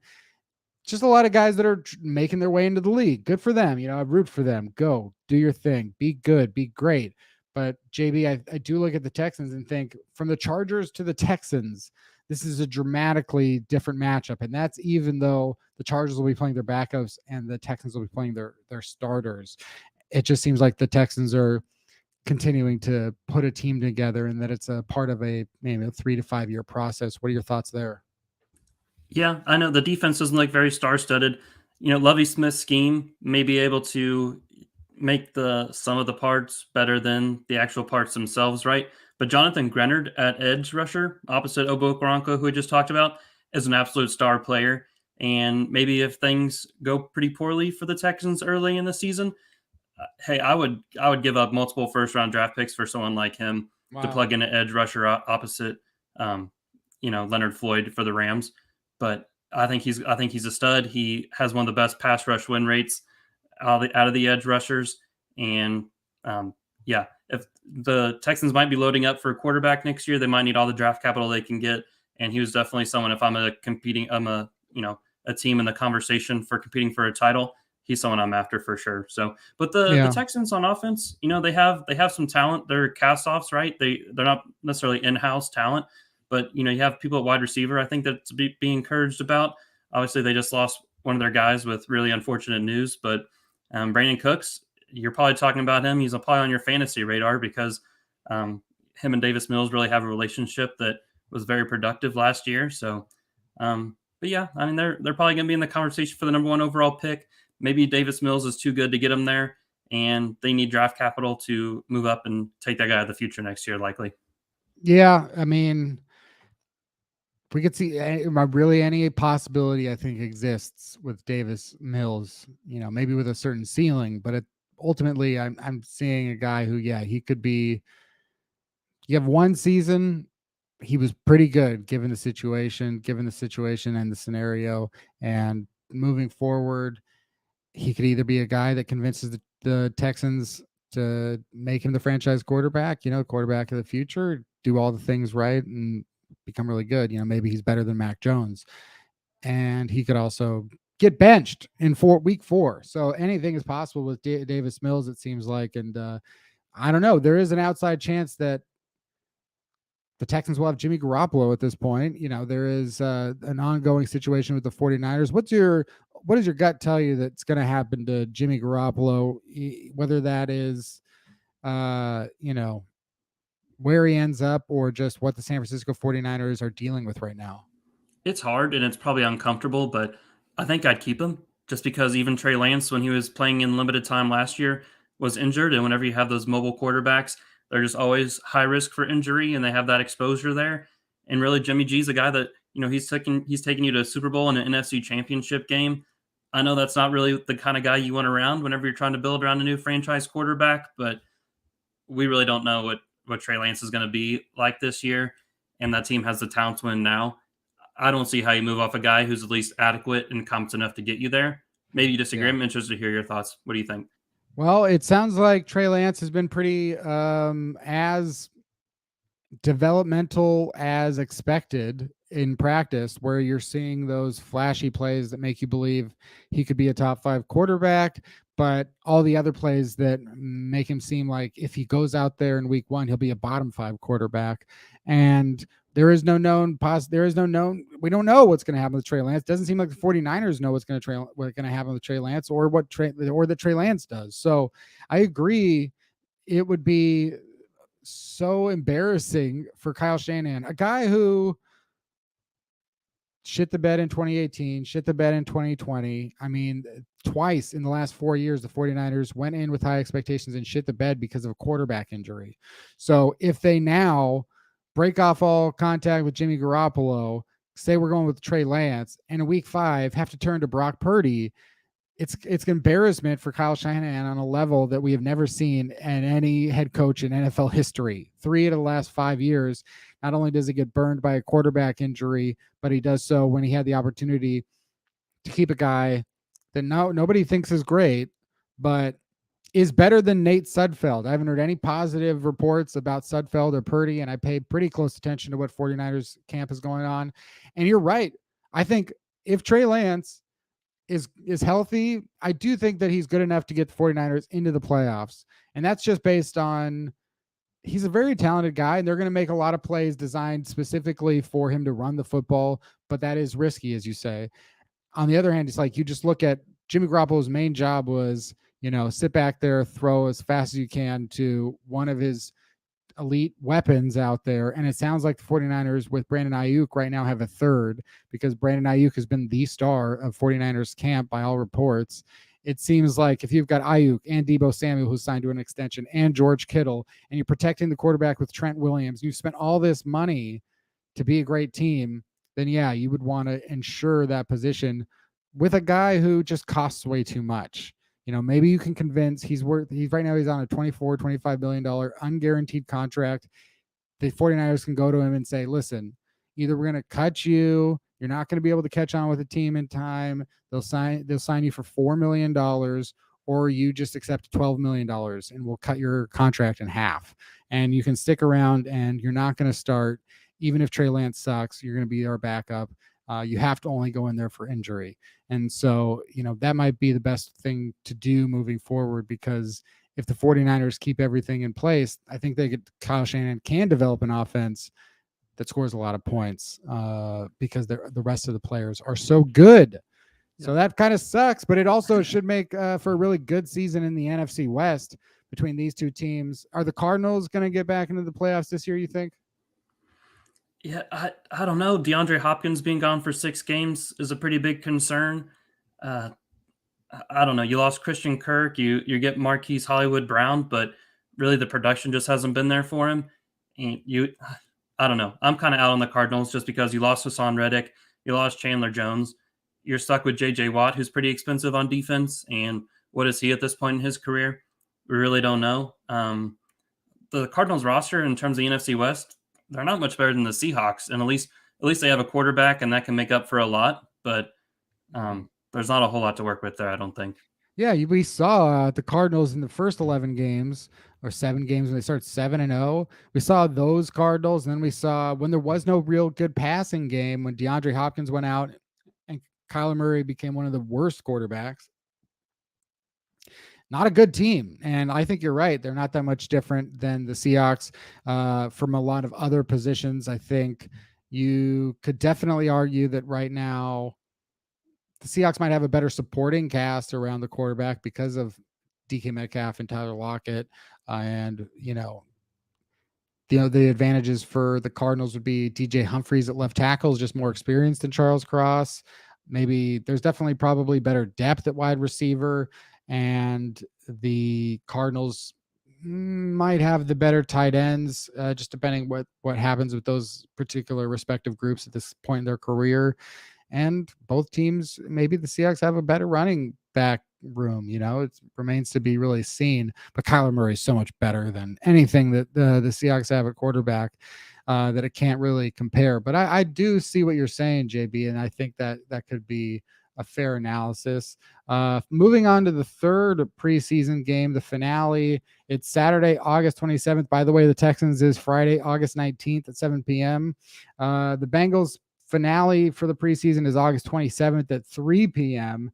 Just a lot of guys that are making their way into the league. Good for them. I root for them. Go, do your thing. Be good. Be great. But JB, I do look at the Texans and think from the Chargers to the Texans, this is a dramatically different matchup. And that's even though the Chargers will be playing their backups and the Texans will be playing their starters. It just seems like the Texans are continuing to put a team together and that it's a part of maybe a 3 to 5 year process. What are your thoughts there? Yeah, I know the defense doesn't look very star-studded. Lovie Smith's scheme may be able to make the sum of the parts better than the actual parts themselves, right? But Jonathan Grenard at edge rusher, opposite Obo Okoronkwo, who we just talked about, is an absolute star player. And maybe if things go pretty poorly for the Texans early in the season, hey, I would give up multiple first-round draft picks for someone like him to plug in an edge rusher opposite, Leonard Floyd for the Rams. But I think he's a stud. He has one of the best pass rush win rates out of the edge rushers. And if the Texans might be loading up for a quarterback next year, they might need all the draft capital they can get. And he was definitely someone, if I'm a team in the conversation for competing for a title, he's someone I'm after for sure. So, but the Texans on offense, they have some talent. They're cast-offs, right? They're not necessarily in-house talent, but you have people at wide receiver. I think that's be encouraged about. Obviously, they just lost one of their guys with really unfortunate news, but Brandon Cooks, you're probably talking about him. He's probably on your fantasy radar because him and Davis Mills really have a relationship that was very productive last year. So, but yeah, I mean, they're probably going to be in the conversation for the number 1 overall pick. Maybe Davis Mills is too good to get him there, and they need draft capital to move up and take that guy of the future next year, likely. Yeah, I mean, we could see really any possibility I think exists with Davis Mills, maybe with a certain ceiling, but ultimately I'm seeing a guy who, he could be. You have one season, he was pretty good given the situation and the scenario, and moving forward, he could either be a guy that convinces the Texans to make him the franchise quarterback, quarterback of the future, do all the things right and become really good. Maybe he's better than Mac Jones, and he could also get benched in week 4. So anything is possible with Davis Mills, it seems like. And I don't know. There is an outside chance that the Texans will have Jimmy Garoppolo at this point. There is an ongoing situation with the 49ers. What does your gut tell you that's going to happen to Jimmy Garoppolo, whether that is, where he ends up or just what the San Francisco 49ers are dealing with right now? It's hard and it's probably uncomfortable, but I think I'd keep him just because even Trey Lance, when he was playing in limited time last year, was injured. And whenever you have those mobile quarterbacks, they're just always high risk for injury and they have that exposure there. And really, Jimmy G's a guy that, he's taking you to a Super Bowl and an NFC championship game. I know that's not really the kind of guy you want around whenever you're trying to build around a new franchise quarterback, but we really don't know what Trey Lance is going to be like this year. And that team has the talent to win now. I don't see how you move off a guy who's at least adequate and competent enough to get you there. Maybe you disagree. Yeah. I'm interested to hear your thoughts. What do you think? Well, it sounds like Trey Lance has been pretty as developmental as expected in practice, where you're seeing those flashy plays that make you believe he could be a top 5 quarterback, but all the other plays that make him seem like if he goes out there in week 1, he'll be a bottom 5 quarterback. And there is no known. We don't know what's going to happen with Trey Lance. Doesn't seem like the 49ers know what's going to happen with Trey Lance or that Trey Lance does. So I agree. It would be so embarrassing for Kyle Shanahan, a guy who shit the bed in 2018, shit the bed in 2020. I mean, twice in the last 4 years, the 49ers went in with high expectations and shit the bed because of a quarterback injury. So if they now break off all contact with Jimmy Garoppolo, say we're going with Trey Lance, and in week 5 have to turn to Brock Purdy, it's embarrassment for Kyle Shanahan on a level that we have never seen in any head coach in NFL history. 3 of the last 5 years, not only does he get burned by a quarterback injury, but he does so when he had the opportunity to keep a guy that nobody thinks is great, but is better than Nate Sudfeld. I haven't heard any positive reports about Sudfeld or Purdy, and I pay pretty close attention to what 49ers camp is going on. And you're right. I think if Trey Lance is healthy, I do think that he's good enough to get the 49ers into the playoffs. And that's just based on he's a very talented guy, and they're going to make a lot of plays designed specifically for him to run the football, but that is risky, as you say. On the other hand, it's like you just look at Jimmy Garoppolo's main job was, sit back there, throw as fast as you can to one of his elite weapons out there. And it sounds like the 49ers with Brandon Ayuk right now have a third, because Brandon Ayuk has been the star of 49ers camp by all reports. It seems like if you've got Ayuk and Deebo Samuel, who's signed to an extension, and George Kittle, and you're protecting the quarterback with Trent Williams, you've spent all this money to be a great team, then yeah, you would want to ensure that position with a guy who just costs way too much. Maybe you can convince he's right now he's on a $25 million unguaranteed contract. The 49ers can go to him and say, listen, either we're going to cut you, you're not going to be able to catch on with the team in time. They'll sign you for $4 million, or you just accept $12 million and we'll cut your contract in half. And you can stick around and you're not going to start. Even if Trey Lance sucks, you're going to be our backup. You have to only go in there for injury. And so, that might be the best thing to do moving forward, because if the 49ers keep everything in place, I think Kyle Shanahan can develop an offense that scores a lot of points because the rest of the players are so good. So that kind of sucks, but it also should make for a really good season in the NFC West between these two teams. Are the Cardinals going to get back into the playoffs this year, you think? Yeah, I don't know. DeAndre Hopkins being gone for 6 games is a pretty big concern. I don't know. You lost Christian Kirk. You get Marquise Hollywood Brown, but really the production just hasn't been there for him. And I don't know. I'm kind of out on the Cardinals just because you lost Hassan Reddick, you lost Chandler Jones. You're stuck with J.J. Watt, who's pretty expensive on defense. And what is he at this point in his career? We really don't know. The Cardinals roster in terms of the NFC West, they're not much better than the Seahawks, and at least they have a quarterback, and that can make up for a lot. But there's not a whole lot to work with there, I don't think. Yeah, we saw the Cardinals in the first 11 games or 7 games when they started 7-0. We saw those Cardinals, and then we saw when there was no real good passing game, when DeAndre Hopkins went out and Kyler Murray became one of the worst quarterbacks. Not a good team. And I think you're right. They're not that much different than the Seahawks from a lot of other positions. I think you could definitely argue that right now the Seahawks might have a better supporting cast around the quarterback because of DK Metcalf and Tyler Lockett. And, the advantages for the Cardinals would be DJ Humphries at left tackle is just more experienced than Charles Cross. Maybe there's definitely probably better depth at wide receiver, and the Cardinals might have the better tight ends, just depending what happens with those particular respective groups at this point in their career. And both teams, maybe the Seahawks have a better running back room. It remains to be really seen. But Kyler Murray is so much better than anything that the Seahawks have at quarterback that it can't really compare. But I do see what you're saying, JB, and I think that could be a fair analysis. Moving on to the third preseason game, the finale. It's Saturday, August 27th. By the way, the Texans is Friday, August 19th at 7 p.m. The Bengals finale for the preseason is August 27th at 3 p.m.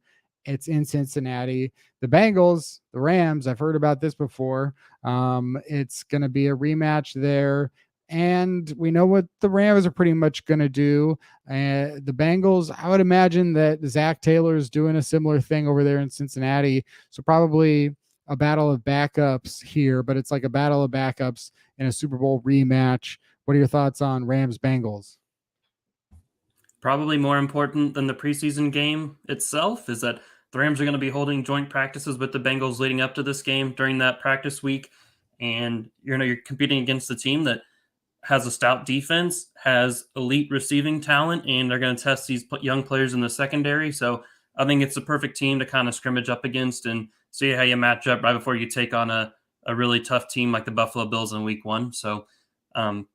It's in Cincinnati. The Bengals, the Rams, I've heard about this before. It's going to be a rematch there. And we know what the Rams are pretty much going to do. The Bengals, I would imagine that Zach Taylor is doing a similar thing over there in Cincinnati. So probably a battle of backups here, but it's like a battle of backups in a Super Bowl rematch. What are your thoughts on Rams-Bengals? Probably more important than the preseason game itself is that the Rams are going to be holding joint practices with the Bengals leading up to this game during that practice week. And you're competing against a team that has a stout defense, has elite receiving talent, and they're going to test these young players in the secondary. So I think it's the perfect team to kind of scrimmage up against and see how you match up right before you take on a really tough team like the Buffalo Bills in week 1. So I'm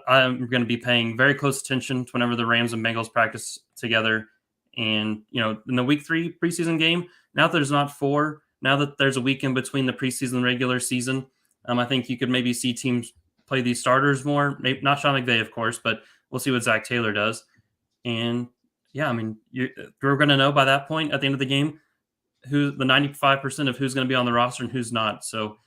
going to be paying very close attention to whenever the Rams and Bengals practice together. And, in the week 3 preseason game, now that there's not 4, now that there's a week in between the preseason and regular season, I think you could maybe see teams play these starters more. Maybe not Sean McVay, of course, but we'll see what Zach Taylor does. And yeah, we're going to know by that point at the end of the game who the 95% of who's going to be on the roster and who's not. So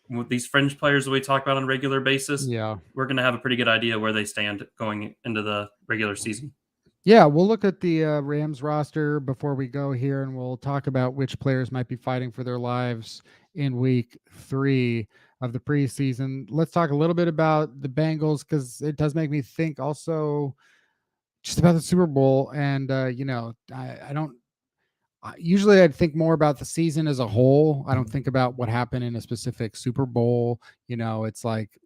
with these fringe players that we talk about on a regular basis, we're going to have a pretty good idea where they stand going into the regular season. Yeah, we'll look at the Rams roster before we go here, and we'll talk about which players might be fighting for their lives in week 3 of the preseason. Let's talk a little bit about the Bengals, because it does make me think also just about the Super Bowl. And, I don't usually I'd think more about the season as a whole. I don't think about what happened in a specific Super Bowl. It's like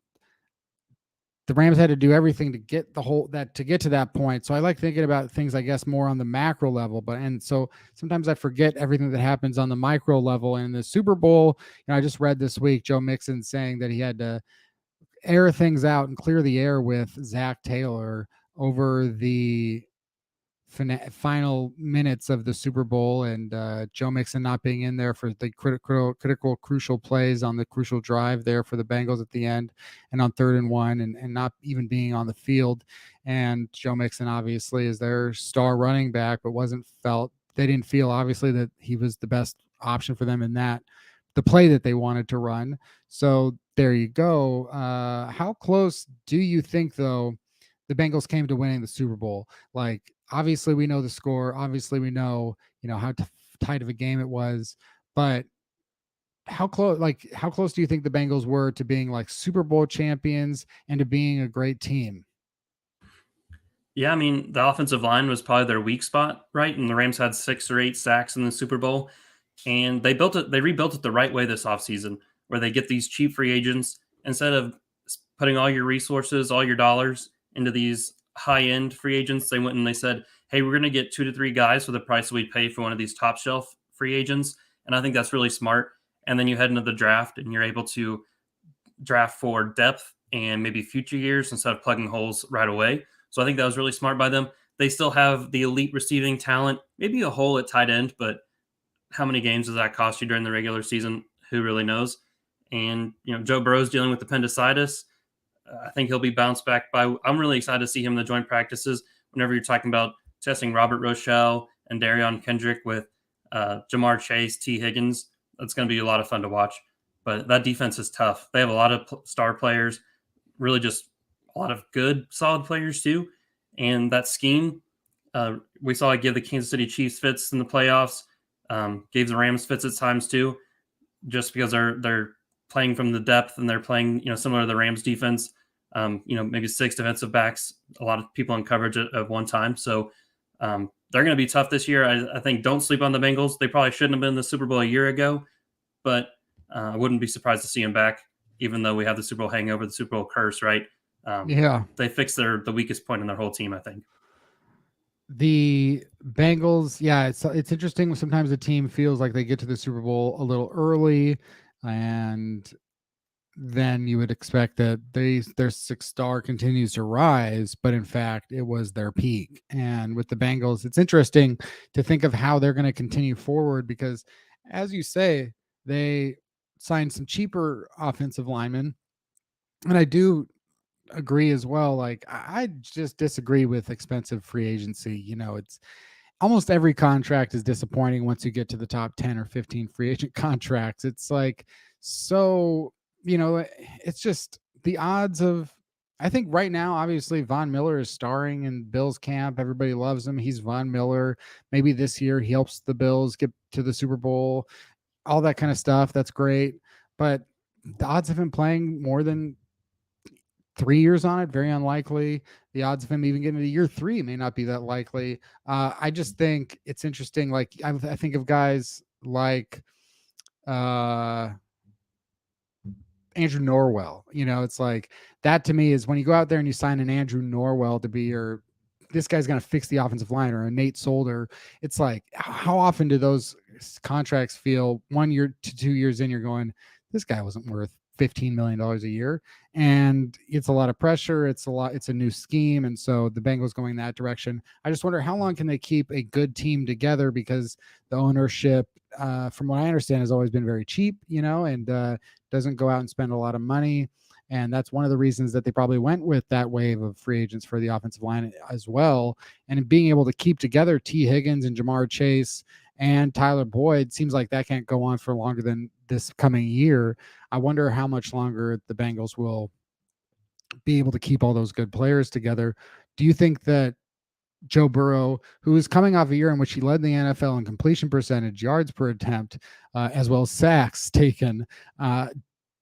the Rams had to do everything to get to get to that point. So I like thinking about things, I guess, more on the macro level. And so sometimes I forget everything that happens on the micro level. And the Super Bowl, I just read this week Joe Mixon saying that he had to air things out and clear the air with Zach Taylor over the final minutes of the Super Bowl, and Joe Mixon not being in there for the critical, crucial plays on the crucial drive there for the Bengals at the end, and on 3rd and 1, and not even being on the field. And Joe Mixon obviously is their star running back, but they didn't feel obviously that he was the best option for them in the play that they wanted to run. So there you go. How close do you think, though, the Bengals came to winning the Super Bowl? Like, obviously we know the score. Obviously we know, how tight of a game it was, but how close do you think the Bengals were to being like Super Bowl champions and to being a great team? Yeah, I mean, the offensive line was probably their weak spot, right? And the Rams had 6 or 8 sacks in the Super Bowl. And they rebuilt it the right way this offseason, where they get these cheap free agents instead of putting all your resources, all your dollars into these high-end free agents. They went and they said, "Hey, we're going to get 2 to 3 guys for the price we pay for one of these top shelf free agents." And I think that's really smart. And then you head into the draft and you're able to draft for depth and maybe future years instead of plugging holes right away. So I think that was really smart by them. They still have the elite receiving talent, maybe a hole at tight end, but how many games does that cost you during the regular season? Who really knows? And Joe Burrow's dealing with appendicitis. I think he'll be bounced back by. I'm really excited to see him in the joint practices. Whenever you're talking about testing Robert Rochelle and Darion Kendrick with Jamar Chase, T. Higgins, that's going to be a lot of fun to watch. But that defense is tough. They have a lot of star players, really just a lot of good, solid players too. And that scheme, we saw it give the Kansas City Chiefs fits in the playoffs. Gave the Rams fits at times too, just because they're playing from the depth and they're playing similar to the Rams defense. Maybe 6 defensive backs, a lot of people in coverage at one time. So they're going to be tough this year. I think don't sleep on the Bengals. They probably shouldn't have been in the Super Bowl a year ago, but I wouldn't be surprised to see them back, even though we have the Super Bowl hangover, the Super Bowl curse, right? Yeah. They fixed the weakest point in their whole team, I think. The Bengals, yeah, it's interesting. Sometimes a team feels like they get to the Super Bowl a little early, and then you would expect that their 6-star continues to rise, but in fact, it was their peak. And with the Bengals, it's interesting to think of how they're going to continue forward because, as you say, they signed some cheaper offensive linemen, and I do agree as well. Like, I just disagree with expensive free agency. It's almost every contract is disappointing once you get to the top 10 or 15 free agent contracts. It's like, so, it's just the odds of, I think right now, obviously, Von Miller is starring in Bills camp. Everybody loves him. He's Von Miller. Maybe this year he helps the Bills get to the Super Bowl, all that kind of stuff. That's great. But the odds of him playing more than 3 years on it, very unlikely. The odds of him even getting to year 3 may not be that likely. I just think it's interesting. Like, I think of guys like Andrew Norwell. It's like that to me is when you go out there and you sign an Andrew Norwell to be this guy's going to fix the offensive line, or a Nate Solder. It's like, how often do those contracts feel 1 year to 2 years in, you're going, this guy wasn't worth $15 million a year. And it's a lot of pressure. It's a new scheme. And so the Bengals going that direction. I just wonder how long can they keep a good team together, because the ownership, from what I understand, has always been very cheap, and doesn't go out and spend a lot of money. And that's one of the reasons that they probably went with that wave of free agents for the offensive line as well. And being able to keep together T. Higgins and Jamar Chase and Tyler Boyd seems like that can't go on for longer than this coming year. I wonder how much longer the Bengals will be able to keep all those good players together. Do you think that Joe Burrow, who is coming off a year in which he led the NFL in completion percentage, yards per attempt, as well as sacks taken,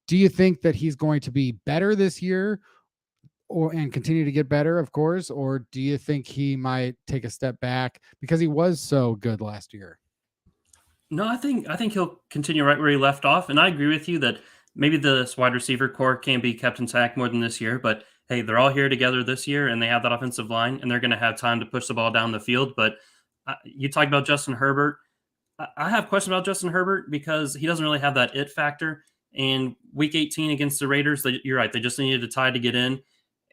do you think that he's going to be better this year and continue to get better, of course, or do you think he might take a step back because he was so good last year? No, I think he'll continue right where he left off, and I agree with you that maybe this wide receiver core can be kept intact more than this year. But hey, they're all here together this year, and they have that offensive line, and they're going to have time to push the ball down the field. But you talked about Justin Herbert. I have questions about Justin Herbert because he doesn't really have that it factor. And Week 18 against the Raiders, you're right, they just needed a tie to get in,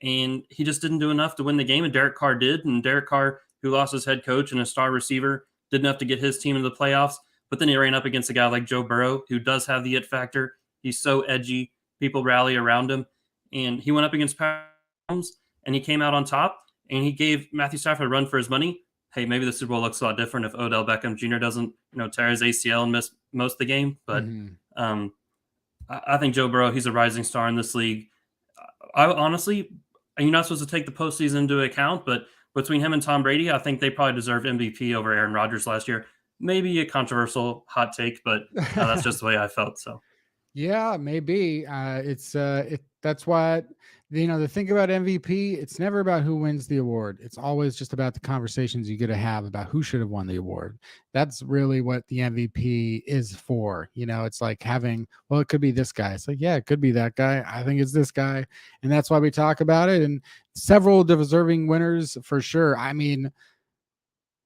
and he just didn't do enough to win the game. And Derek Carr did, and Derek Carr who lost his head coach and a star receiver, did enough to get his team into the playoffs. But then he ran up against a guy like Joe Burrow, who does have the it factor. He's so edgy. People rally around him. And he went up against Pat Mahomes, and he came out on top, and he gave Matthew Stafford a run for his money. Hey, maybe the Super Bowl looks a lot different if Odell Beckham Jr. doesn't, tear his ACL and miss most of the game. But I think Joe Burrow, he's a rising star in this league. I honestly, you're not supposed to take the postseason into account, but between him and Tom Brady, I think they probably deserve MVP over Aaron Rodgers last year. Maybe a controversial hot take, but that's just the way I felt. So, yeah, maybe. That's what, the thing about MVP, it's never about who wins the award. It's always just about the conversations you get to have about who should have won the award. That's really what the MVP is for. It's like well, it could be this guy. It's like, yeah, it could be that guy. I think it's this guy. And that's why we talk about it. And several deserving winners for sure. I mean,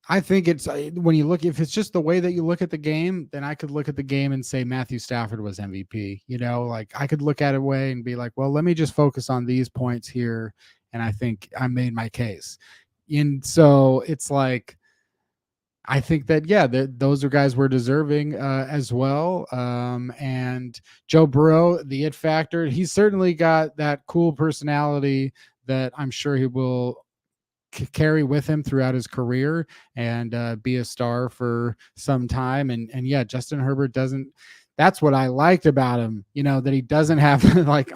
I think it's when you look, if it's just the way that you look at the game, then I could look at the game and say Matthew Stafford was MVP. Like I could look at it away and be like, well, let me just focus on these points here. And I think I made my case. And so it's like, I think that, yeah, those are guys were deserving as well. And Joe Burrow, the it factor, he's certainly got that cool personality that I'm sure he will carry with him throughout his career and be a star for some time. And yeah, Justin Herbert that's what I liked about him, that he doesn't have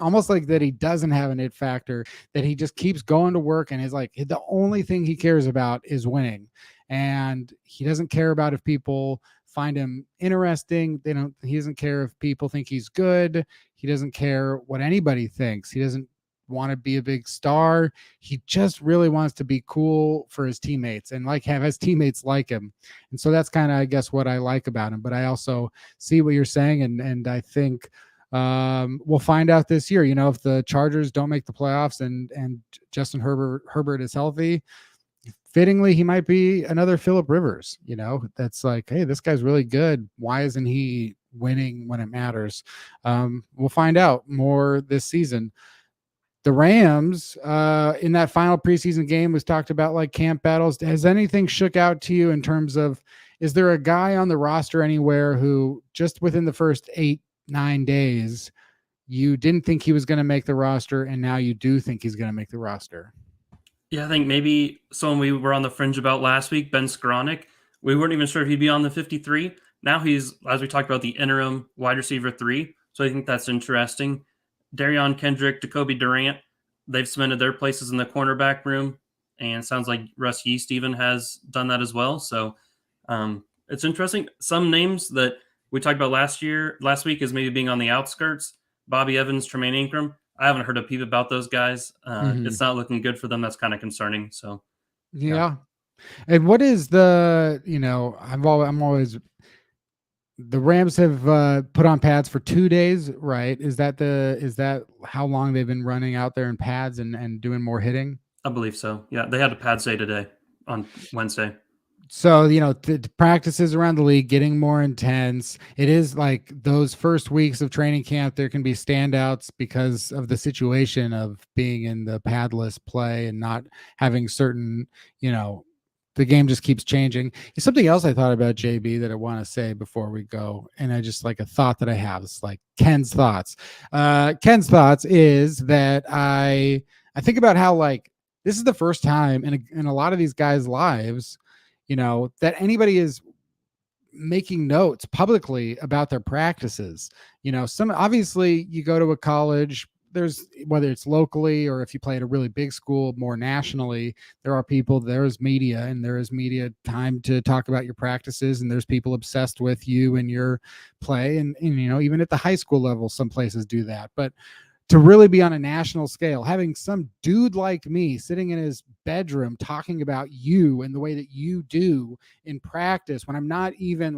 almost like that he doesn't have an it factor, that he just keeps going to work and is like, the only thing he cares about is winning. And he doesn't care about if people find him interesting. He doesn't care if people think he's good. He doesn't care what anybody thinks. He doesn't want to be a big star. He just really wants to be cool for his teammates and have his teammates like him. And so that's kind of, I guess, what I like about him. But I also see what you're saying. And I think we'll find out this year, if the Chargers don't make the playoffs and Justin Herbert is healthy, fittingly, he might be another Phillip Rivers, that's like, hey, this guy's really good. Why isn't he winning when it matters? We'll find out more this season. The Rams in that final preseason game was talked about like camp battles. Has anything shook out to you in terms of, is there a guy on the roster anywhere who just within the first 8-9 days, you didn't think he was going to make the roster and now you do think he's going to make the roster? Yeah, I think maybe someone we were on the fringe about last week, Ben Skoranek, we weren't even sure if he'd be on the 53. Now he's, as we talked about, the interim wide receiver 3. So I think that's interesting. Darion Kendrick, Jacoby Durant, they've cemented their places in the cornerback room, and it sounds like Russ Yeast even has done that as well. So it's interesting. Some names that we talked about last week is maybe being on the outskirts. Bobby Evans, Tremaine Ingram. I haven't heard a peep about those guys. It's not looking good for them. That's kind of concerning. So yeah. And what is the, I'm always, the Rams have put on pads for 2 days, right? Is that how long they've been running out there in pads and doing more hitting? I believe so. Yeah, they had a pads day today on Wednesday. So, the practices around the league getting more intense. It is like those first weeks of training camp, there can be standouts because of the situation of being in the padless play and not having certain, the game just keeps changing. Something else I thought about, JB, that I want to say before we go, and I just like a thought that I have. It's like Ken's thoughts. Ken's thoughts is that I think about how this is the first time in a lot of these guys' lives, that anybody is making notes publicly about their practices. Some obviously you go to a college, there's, whether it's locally or if you play at a really big school more nationally, there's media, and there is media time to talk about your practices, and there's people obsessed with you and your play. And even at the high school level, some places do that. But to really be on a national scale, having some dude like me sitting in his bedroom talking about you and the way that you do in practice when I'm not even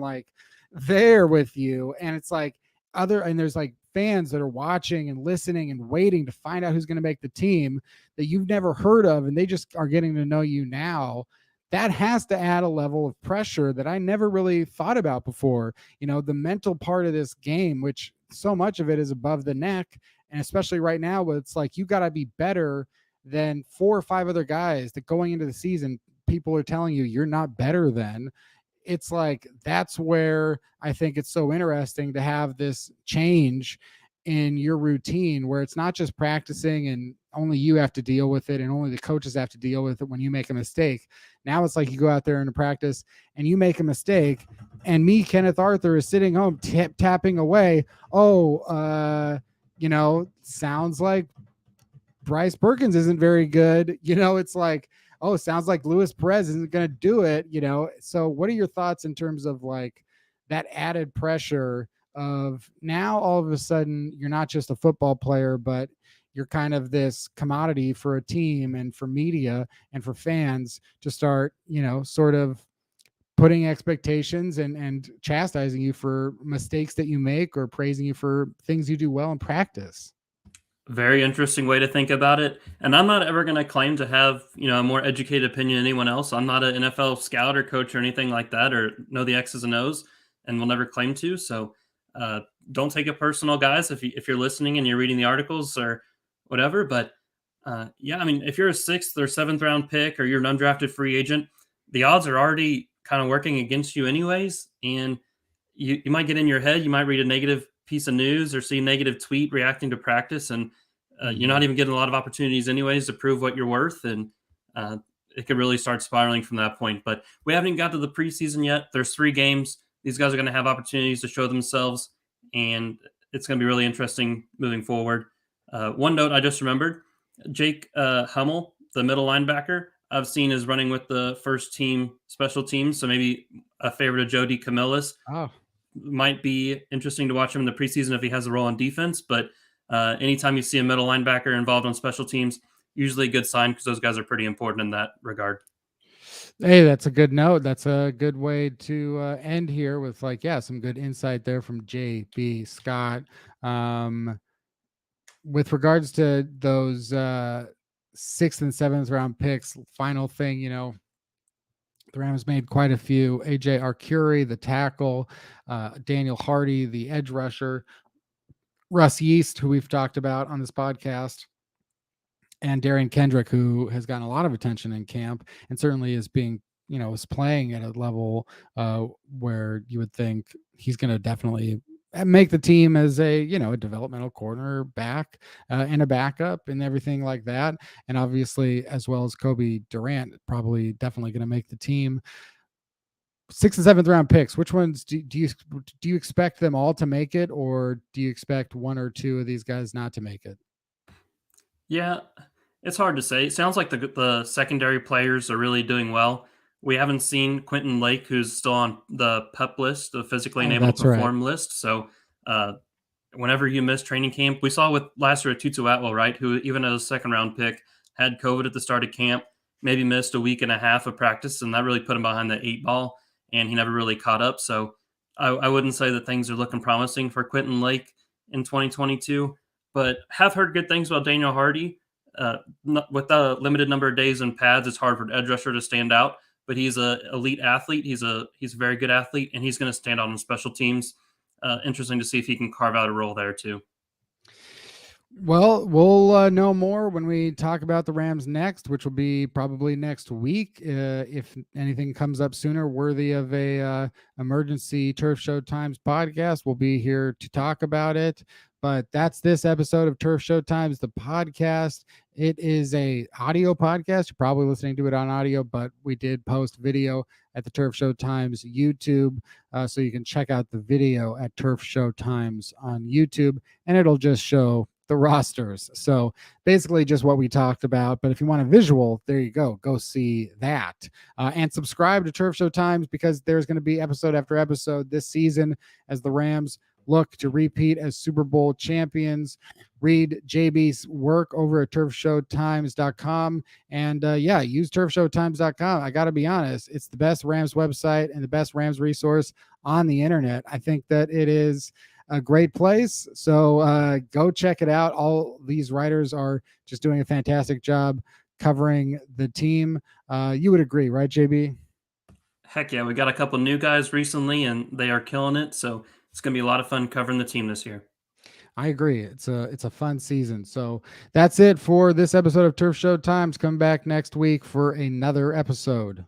there with you, and it's and there's fans that are watching and listening and waiting to find out who's going to make the team that you've never heard of, and they just are getting to know you now. That has to add a level of pressure that I never really thought about before. The mental part of this game, which so much of it is above the neck, and especially right now, it's like you got to be better than 4 or 5 other guys that going into the season people are telling you you're not better than, it's like that's where I think it's so interesting to have this change in your routine where it's not just practicing and only you have to deal with it and only the coaches have to deal with it when you make a mistake. Now it's like you go out there into practice and you make a mistake, and me, Kenneth Arthur, is sitting home tapping away. Sounds like Bryce Perkins isn't very good. It's like, oh, sounds like Luis Perez isn't going to do it. So what are your thoughts in terms of like that added pressure of now all of a sudden you're not just a football player, but you're kind of this commodity for a team and for media and for fans to start, sort of putting expectations and chastising you for mistakes that you make or praising you for things you do well in practice. Very interesting way to think about it. And I'm not ever going to claim to have, a more educated opinion than anyone else. I'm not an NFL scout or coach or anything like that, or know the X's and O's, and will never claim to. So don't take it personal, guys, if you're listening and you're reading the articles or whatever. But if you're a 6th or 7th round pick or you're an undrafted free agent, the odds are already kind of working against you anyways. And you might get in your head, you might read a negative piece of news or see a negative tweet reacting to practice, and you're not even getting a lot of opportunities anyways to prove what you're worth, and it could really start spiraling from that point. But we haven't even got to the preseason yet. There's 3 games. These guys are going to have opportunities to show themselves, and it's going to be really interesting moving forward. One note I just remembered, Jake Hummel, the middle linebacker, I've seen is running with the first team special teams, so maybe a favorite of Jody Camillus. Oh, might be interesting to watch him in the preseason if he has a role on defense. But anytime you see a middle linebacker involved on special teams, usually a good sign because those guys are pretty important in that regard. Hey, that's a good note. That's a good way to end here with some good insight there from J.B. Scott. With regards to those 6th and 7th round picks, final thing, the Rams made quite a few. A.J. Arcuri, the tackle, Daniel Hardy, the edge rusher, Russ Yeast, who we've talked about on this podcast, and Darian Kendrick, who has gotten a lot of attention in camp and certainly is being, is playing at a level where you would think he's going to definitely make the team as a developmental cornerback and a backup and everything like that, and obviously as well as Kobe Durant, probably definitely going to make the team. 6th and 7th round picks, which ones do you expect them all to make it, or do you expect 1 or 2 of these guys not to make it? Yeah, it's hard to say. It sounds like the secondary players are really doing well. We haven't seen Quentin Lake, who's still on the PUP list, the physically unable to perform list. So whenever you miss training camp, we saw with last year at Tutu Atwell, right, who even as a 2nd round pick had COVID at the start of camp, maybe missed a week and a half of practice, and that really put him behind the 8 ball, and he never really caught up. So I wouldn't say that things are looking promising for Quentin Lake in 2022, but have heard good things about Daniel Hardy. With the limited number of days in pads, it's hard for an edge rusher to stand out, but he's an elite athlete. He's a very good athlete, and he's going to stand out on special teams. Interesting to see if he can carve out a role there too. Well, we'll know more when we talk about the Rams next, which will be probably next week. If anything comes up sooner worthy of a emergency Turf Show Times podcast, we'll be here to talk about it. But that's this episode of Turf Show Times, the podcast. It is a audio podcast. You're probably listening to it on audio, but we did post video at the Turf Show Times YouTube, so you can check out the video at Turf Show Times on YouTube, and it'll just show the rosters. So basically just what we talked about. But if you want a visual, there you go. Go see that. And subscribe to Turf Show Times, because there's going to be episode after episode this season as the Rams look to repeat as Super Bowl champions. Read JB's work over at turfshowtimes.com. And use turfshowtimes.com. I got to be honest, it's the best Rams website and the best Rams resource on the internet. I think that it is a great place. So go check it out. All these writers are just doing a fantastic job covering the team. You would agree, right, JB? Heck yeah. We got a couple new guys recently, and they are killing it. So it's going to be a lot of fun covering the team this year. I agree. It's a fun season. So that's it for this episode of Turf Show Times. Come back next week for another episode.